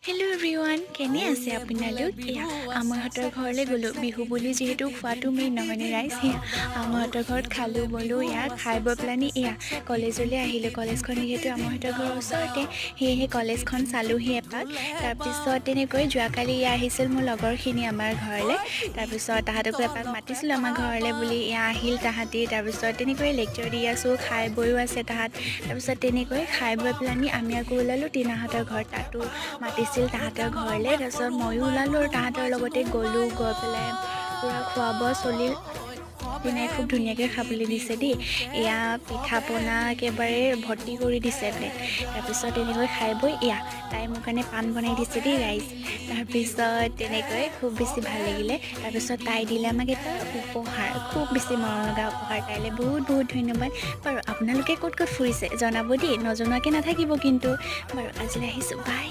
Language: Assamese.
হেল্ল' এভৰিৱান, কেনে আছে আপোনালোক? এয়া আমাৰহঁতৰ ঘৰলৈ গ'লোঁ। বিহু বুলি যিহেতু খোৱাটো মেইন নহয়নে ৰাইজ। সেয়া আমাৰহঁতৰ ঘৰত খালোঁ বলোঁ। এয়া খাই বৈ পেলানি এয়া কলেজলৈ আহিলোঁ। কলেজখন যিহেতু আমাৰহঁতৰ ঘৰৰ ওচৰতে, সেয়েহে কলেজখন চালোঁহি এপাক। তাৰপিছত তেনেকৈ যোৱাকালি এয়া আহিছিল মোৰ লগৰখিনি আমাৰ ঘৰলৈ। তাৰপিছত তাহাঁতকো এপাক মাতিছিলোঁ আমাৰ ঘৰলৈ বুলি। এয়া আহিল তাহাঁতি। তাৰপিছত তেনেকৈ লেকচাৰ দি আছোঁ, খাই বৈও আছে তাহাঁত। তাৰপিছত তেনেকৈ খাই বৈ পেলানি আমি আকৌ ওলালোঁ টিনাহঁতৰ ঘৰত। তাতো মাতিছিল তাহাঁতৰ ঘৰলৈ। তাৰপিছত ময়ো ওলালোঁ আৰু তাহাঁতৰ লগতে গ'লোঁ। গৈ পেলাই পূৰা খোৱা বোৱা চলিল। টিনাই খুব ধুনীয়াকৈ খাবলৈ দিছে দেই। এয়া পিঠা পনা একেবাৰে ভৰ্তি কৰি দিছে প্লেট। তাৰপিছত তেনেকৈ খাই বৈ এয়া তাই মোৰ কাৰণে পাণ বনাই দিছে দেই ৰাইজ। তাৰপিছত তেনেকৈ খুব বেছি ভাল লাগিলে। তাৰপিছত তাই দিলে আমাক এটা উপহাৰ, খুব বেছি মৰম লগা উপহাৰ। তাইলৈ বহুত বহুত ধন্যবাদ। বাৰু আপোনালোকে ক'ত ক'ত ফুৰিছে জনাব দেই, নজনোৱাকৈ নাথাকিব কিন্তু। বাৰু আজিলৈ আহিছোঁ, বাই।